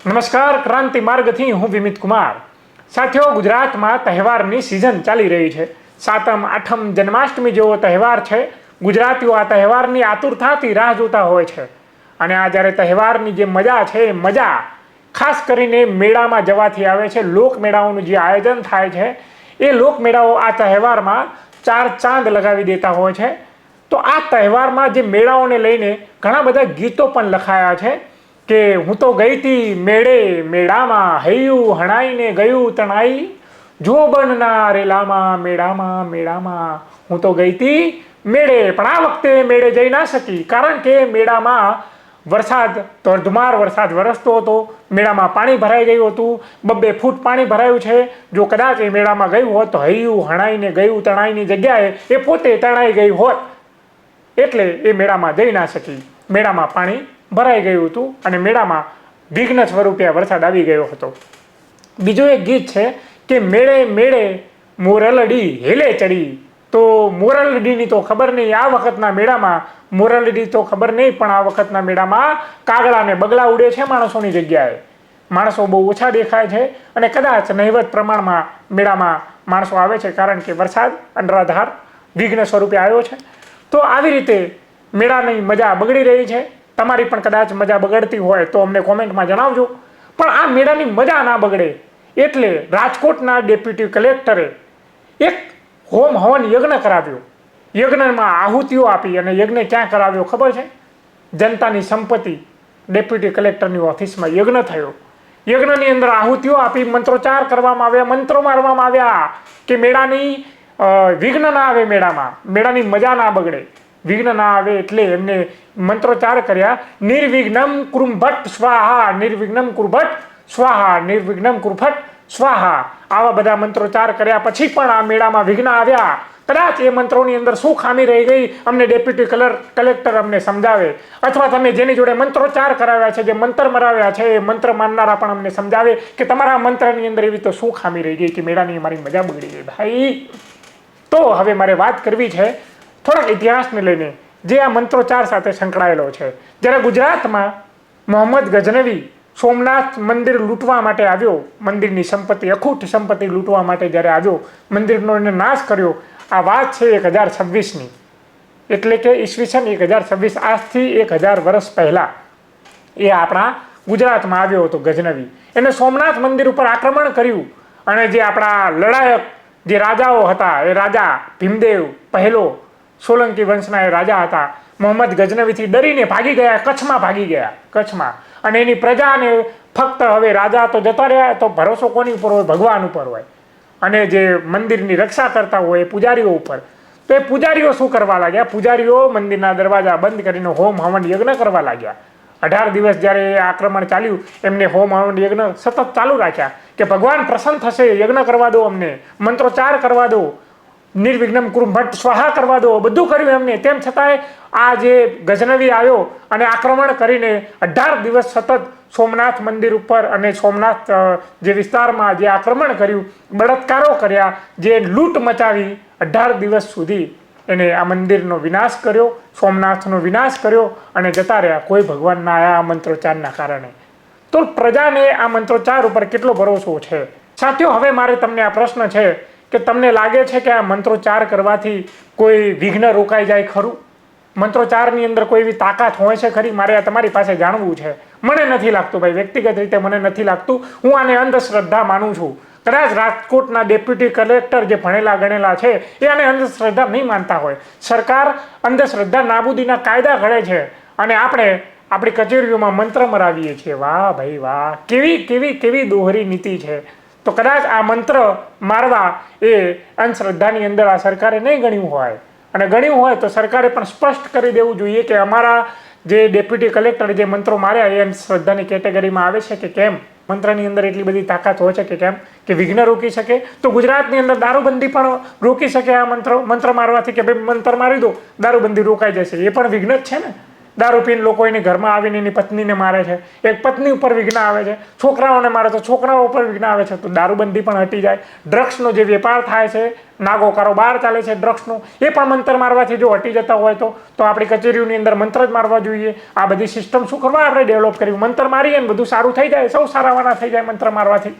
નમસ્કાર, ક્રાંતિ માર્ગથી હું વિમિત કુમાર. સાથીઓ, ગુજરાતમાં તહેવારની સિઝન ચાલી રહી છે. સાતમ, આઠમ, જન્માષ્ટમી જેવો તહેવાર છે. ગુજરાતીઓ આ તહેવારની આતુરતાથી રાહ જોતા હોય છે. અને આ જ્યારે તહેવારની જે મજા છે એ મજા ખાસ કરીને મેળામાં જવાથી આવે છે. લોકમેળાઓનું જે આયોજન થાય છે એ લોકમેળાઓ આ તહેવારમાં ચાર ચાંદ લગાવી દેતા હોય છે. તો આ તહેવારમાં જે મેળાઓને લઈને ઘણા બધા ગીતો પણ લખાયા છે કે હું તો ગઈ હતી મેળે મેળામાં, હૈયું હણાઈને ગયું તણાઈ, જોબનના રેલામાં મેળામાં મેળામાં. હું તો ગઈ હતી મેળે, પણ આ વખતે મેળે જઈ ના શકી કારણ કે મેળામાં વરસાદ, ધોધમાર વરસાદ વરસતો હતો. મેળામાં પાણી ભરાઈ ગયું હતું, 2-2 ફૂટ પાણી ભરાયું છે. જો કદાચ એ મેળામાં ગયું હોત તો હૈયું હણાઈને ગયું તણાઈની જગ્યાએ એ પોતે તણાઈ ગઈ હોત, એટલે એ મેળામાં જઈ ના શકી. મેળામાં પાણી ભરાઈ ગયું હતું અને મેળામાં વિઘ્ન સ્વરૂપે વરસાદ આવી ગયો હતો. બીજું એક ગીત છે કે મેળે મેળે મોરલડી હેલે ચડી. તો મોરલડીની તો ખબર નહીં, આ વખતના મેળામાં મોરલડી તો ખબર નહીં, પણ આ વખતના મેળામાં કાગડા ને બગલા ઉડે છે માણસોની જગ્યાએ. માણસો બહુ ઓછા દેખાય છે અને કદાચ નહિવત પ્રમાણમાં મેળામાં માણસો આવે છે કારણ કે વરસાદ અનરાધાર વિઘ્ન સ્વરૂપે આવ્યો છે. તો આવી રીતે મેળાની મજા બગડી રહી છે. તમારી પણ કદાચ મજા બગડતી હોય તો અમને કોમેન્ટમાં જણાવજો. પણ આ મેળાની મજા ના બગડે એટલે રાજકોટના ડેપ્યુટી કલેક્ટરે એક હોમ હવન યજ્ઞ કરાવ્યો. યજ્ઞમાં આહુતિઓ આપી અને યજ્ઞ ક્યાં કરાવ્યો ખબર છે? જનતાની સંપત્તિ ડેપ્યુટી કલેક્ટરની ઓફિસમાં યજ્ઞ થયો. યજ્ઞની અંદર આહુતિઓ આપી, મંત્રોચ્ચાર કરવામાં આવ્યા, મંત્રો મારવામાં આવ્યા કે મેળાની વિઘ્ન ના આવે, મેળાની મજા ના બગડે. વિઘ્ન ના આવે એટલે એમને મંત્રોચ્ચાર કર્યા. નિર્વિઘ્નમ કુરુભટ્ટ સ્વાહા, નિર્વિઘ્નમ કુરુભટ્ટ સ્વાહા, નિર્વિઘ્નમ કુરુભટ્ટ સ્વાહા. આવા બધા મંત્રોચ્ચાર કર્યા પછી પણ આ મેળામાં વિઘ્ન આવ્યા. કદાચ એ મંત્રોની અંદર શું ખામી રહી ગઈ અમને ડેપ્યુટી કલેક્ટર અમને સમજાવે, અથવા તમે જેની જોડે મંત્રોચ્ચાર કરાવ્યા છે, જે મંત્ર મરાવ્યા છે, એ મંત્ર માનનારા પણ અમને સમજાવે કે તમારા મંત્રની અંદર એવી તો શું ખામી રહી ગઈ કે મેળાની અમારી મજા બગડી ગઈ ભાઈ. તો હવે મારે વાત કરવી છે થોડાક ઇતિહાસને લઈને જે આ મંત્રોચ્ચાર સાથે સંકળાયેલો છે. જ્યારે ગુજરાતમાં મોહમ્મદ ગઝનવી સોમનાથ મંદિર લૂંટવા માટે આવ્યો, મંદિરની સંપત્તિ, અખૂટ સંપત્તિ લૂંટવા માટે જ્યારે આવ્યો, મંદિરનો એને નાશ કર્યો. આ વાત છે 1026ની, એટલે કે ઈસવીસન 1026, આજથી 1000 વર્ષ પહેલા એ આપણા ગુજરાતમાં આવ્યો હતો ગઝનવી. એને સોમનાથ મંદિર ઉપર આક્રમણ કર્યું અને જે આપણા લડાયક જે રાજાઓ હતા, એ રાજા ભીમદેવ પહેલો સોલંકી વંશના એ રાજા હતા, મોહમ્મદ ગઝનવીથી ડરીને ભાગી ગયા, કચ્છમાં ભાગી ગયા, કચ્છમાં. અને એની પ્રજાને ફક્ત હવે રાજા તો જતા રહ્યા, તો ભરોસો કોની ઉપર હોય? ભગવાન ઉપર હોય. અને જે મંદિરની રક્ષા કરતા હોય એ પૂજારીઓ ઉપર. તો એ પૂજારીઓ શું કરવા લાગ્યા? પૂજારીઓ મંદિરના દરવાજા બંધ કરીને હોમ હવન યજ્ઞ કરવા લાગ્યા. 18 દિવસ જ્યારે આક્રમણ ચાલ્યું, એમને હોમ હવન યજ્ઞ સતત ચાલુ રાખ્યા કે ભગવાન પ્રસન્ન થશે, યજ્ઞ કરવા દો અમને, મંત્રોચ્ચાર કરવા દો, નિર્વિઘ્નમ કુરુભટ્ટ સ્વાહા કરવા દો, બધું કર્યું એમને. તેમ છતાંય આ જે ગઝનવી આવ્યો અને આક્રમણ કરીને 18 દિવસ સતત સોમનાથ મંદિર ઉપર અને સોમનાથ જે વિસ્તારમાં જે આક્રમણ કર્યું, બળાત્કારો કર્યા, જે લૂંટ મચાવી, 18 દિવસ સુધી એને આ મંદિરનો વિનાશ કર્યો, સોમનાથનો વિનાશ કર્યો અને જતા રહ્યા. કોઈ ભગવાન ના આવ્યા આ મંત્રોચ્ચારના કારણે. તો પ્રજાને આ મંત્રોચ્ચાર ઉપર કેટલો ભરોસો છે? સાથીઓ, હવે મારે તમને આ પ્રશ્ન છે કે તમને લાગે છે કે આ મંત્રોચ્ચાર કરવાથી કોઈ વિઘ્ન રોકાઈ જાય ખરું? મંત્રોચ્ચારની અંદર કોઈ એવી તાકાત હોય છે ખરી? મારે આ તમારી પાસે જાણવું છે. મને નથી લાગતું ભાઈ, વ્યક્તિગત રીતે મને નથી લાગતું. હું આને અંધશ્રદ્ધા માનું છું. કદાચ રાજકોટના ડેપ્યુટી કલેક્ટર જે ભણેલા ગણેલા છે એ આને અંધશ્રદ્ધા નહીં માનતા હોય. સરકાર અંધશ્રદ્ધા નાબૂદીના કાયદા ઘડે છે અને આપણે આપણી કચેરીઓમાં મંત્ર મરાવીએ છીએ. વાહ ભાઈ વાહ, કેવી કેવી કેવી દોહરી નીતિ છે. તો કદાચ આ મંત્ર મારવા એ અંધશ્રદ્ધાની અંદર આ સરકારે નહીં ગણ્યું હોય, અને ગણ્યું હોય તો સરકારે પણ સ્પષ્ટ કરી દેવું જોઈએ કે અમારા જે ડેપ્યુટી કલેક્ટર જે મંત્રો માર્યા એ અંધશ્રદ્ધાની કેટેગરીમાં આવે છે કે કેમ? મંત્રની અંદર એટલી બધી તાકાત હોય છે કે કેમ કે વિઘ્ન રોકી શકે? તો ગુજરાતની અંદર દારૂબંધી પણ રોકી શકે આ મંત્ર મારવાથી કે ભાઈ મંત્ર મારી દો, દારૂબંધી રોકાઈ જશે. એ પણ વિઘ્ન જ છે ને. દારૂ પીને લોકો એની ઘરમાં આવીને એની પત્નીને મારે છે, એક પત્ની ઉપર વિઘ્ન આવે છે, છોકરાઓને મારે તો છોકરાઓ ઉપર વિઘ્ન આવે છે. તો દારૂબંધી પણ હટી જાય. ડ્રગ્સનો જે વેપાર થાય છે, નાગો કારોબાર ચાલે છે ડ્રગ્સનો, એ પણ મંત્ર મારવાથી જો હટી જતા હોય તો આપણી કચેરીઓની અંદર મંત્ર જ મારવા જોઈએ. આ બધી સિસ્ટમ શું કરવા આપણે ડેવલપ કરી? મંત્ર મારીએ ને બધું સારું થઈ જાય, સૌ સારાવાના થઈ જાય મંત્ર મારવાથી.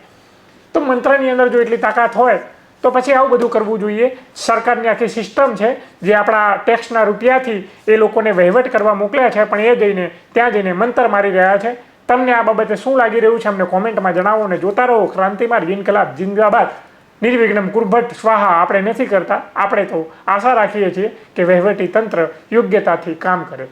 તો મંત્રની અંદર જો એટલી તાકાત હોય તો પછી આવું બધું કરવું જોઈએ. સરકારની આખી સિસ્ટમ છે જે આપણા ટેક્સના રૂપિયાથી એ લોકોને વહીવટ કરવા મોકલ્યા છે, પણ એ ત્યાં જઈને મંત્ર મારી રહ્યા છે. તમને આ બાબતે શું લાગી રહ્યું છે અમને કોમેન્ટમાં જણાવો. અને જોતા રહો ક્રાંતિમાર્ગ, ઇન્કલાબ જિંદાબાદ, નિર્વિઘ્નમ કુર્ભટ સ્વાહા. આપણે નથી કરતા, આપણે તો આશા રાખીએ છીએ કે વહીવટી તંત્ર યોગ્યતાથી કામ કરે.